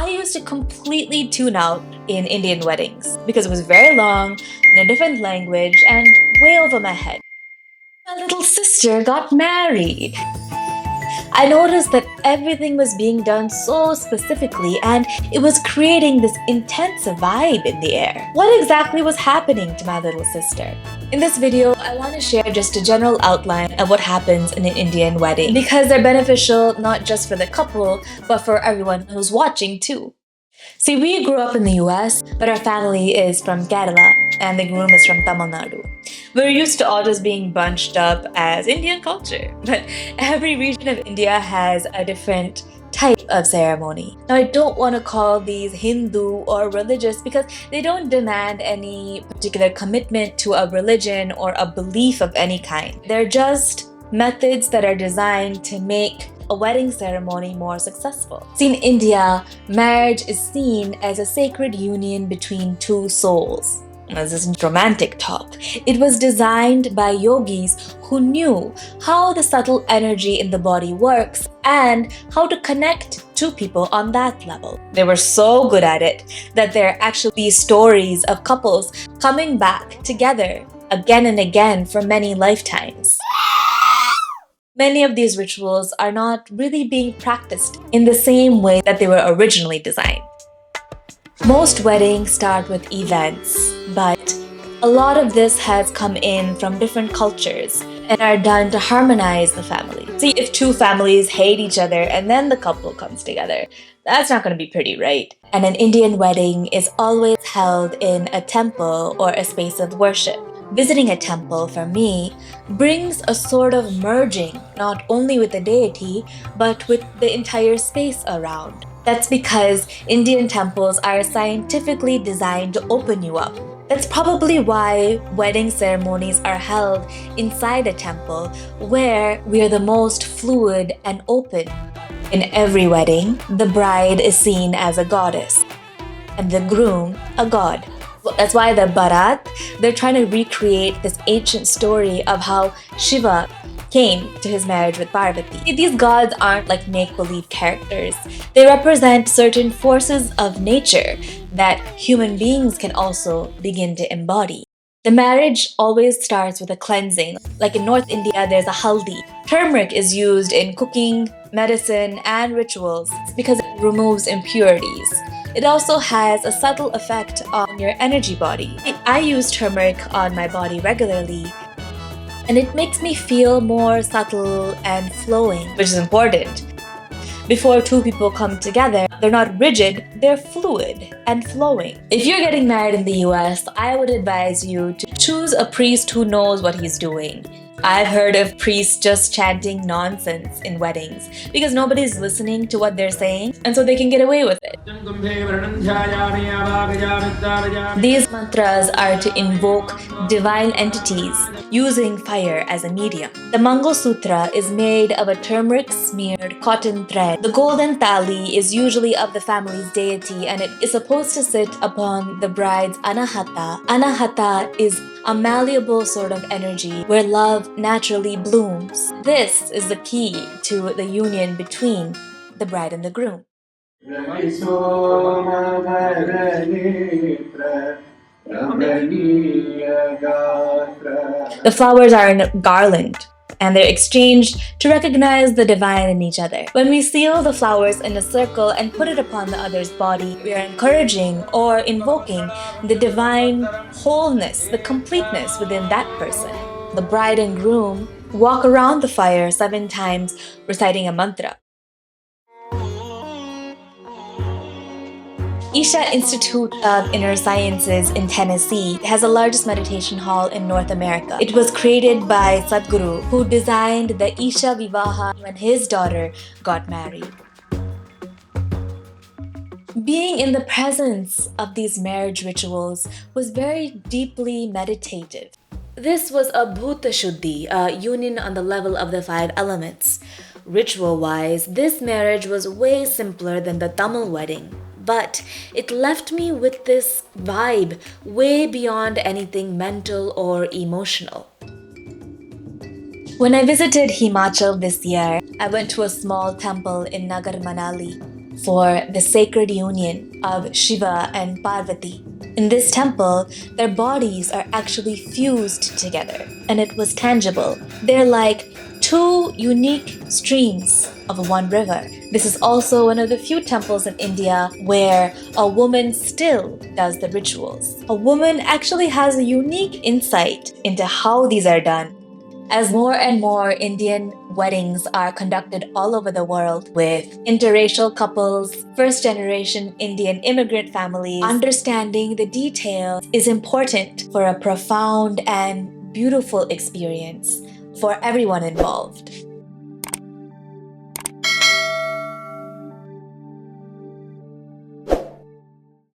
I used to completely tune out in Indian weddings because it was very long, in a different language, and way over my head. My little sister got married. I noticed that everything was being done so specifically and it was creating this intense vibe in the air. What exactly was happening to my little sister? In this video, I want to share just a general outline of what happens in an Indian wedding because they're beneficial not just for the couple, but for everyone who's watching too. See, we grew up in the US, but our family is from Kerala and the groom is from Tamil Nadu. We're used to all just being bunched up as Indian culture, but every region of India has a different type of ceremony. Now, I don't want to call these Hindu or religious because they don't demand any particular commitment to a religion or a belief of any kind. They're just methods that are designed to make a wedding ceremony more successful. See, in India, marriage is seen as a sacred union between two souls. This isn't romantic talk. It was designed by yogis who knew how the subtle energy in the body works and how to connect two people on that level. They were so good at it that there are actually stories of couples coming back together again and again for many lifetimes. Many of these rituals are not really being practiced in the same way that they were originally designed. Most weddings start with events, but a lot of this has come in from different cultures and are done to harmonize the family. See, if two families hate each other and then the couple comes together, that's not going to be pretty, right? And an Indian wedding is always held in a temple or a space of worship. Visiting a temple, for me, brings a sort of merging, not only with the deity, but with the entire space around. That's because Indian temples are scientifically designed to open you up. That's probably why wedding ceremonies are held inside a temple, where we are the most fluid and open. In every wedding, the bride is seen as a goddess, and the groom a god. That's why the BARAAT, they're trying to recreate this ancient story of how Shiva came to his marriage with Parvati. These gods aren't like make-believe characters. They represent certain forces of nature that human beings can also begin to embody. The marriage always starts with a cleansing. Like in North India, there's a Haldi. Turmeric is used in cooking, medicine, and rituals because it removes impurities. It also has a subtle effect on your energy body. I use turmeric on my body regularly, and it makes me feel more subtle and flowing, which is important. Before two people come together, they're not rigid, they're fluid and flowing. If you're getting married in the US, I would advise you to choose a priest who knows what he's doing. I've heard of priests just chanting nonsense in weddings because nobody's listening to what they're saying, and so they can get away with it. These mantras are to invoke divine entities using fire as a medium. The Mangal Sutra is made of a turmeric-smeared cotton thread. The golden thali is usually of the family's deity, and it is supposed to sit upon the bride's anahata. Anahata is a malleable sort of energy where love naturally blooms. This is the key to the union between the bride and the groom. The flowers are in a garland, and they're exchanged to recognize the divine in each other. When we seal the flowers in a circle and put it upon the other's body, we are encouraging or invoking the divine wholeness, the completeness within that person. The bride and groom walk around the fire 7 times, reciting a mantra. Isha Institute of Inner Sciences in Tennessee has the largest meditation hall in North America. It was created by Sadhguru, who designed the Isha Vivaha when his daughter got married. Being in the presence of these marriage rituals was very deeply meditative. This was a Bhutha Shuddhi, a union on the level of the 5 elements. Ritual-wise, this marriage was way simpler than the Tamil wedding. But it left me with this vibe way beyond anything mental or emotional. When I visited Himachal this year, I went to a small temple in Nagar Manali. for the sacred union of Shiva and Parvati. In this temple, their bodies are actually fused together, and it was tangible. They're like two unique streams of one river. This is also one of the few temples in India where a woman still does the rituals. A woman actually has a unique insight into how these are done. As more and more Indian weddings are conducted all over the world with interracial couples, first-generation Indian immigrant families, understanding the details is important for a profound and beautiful experience for everyone involved.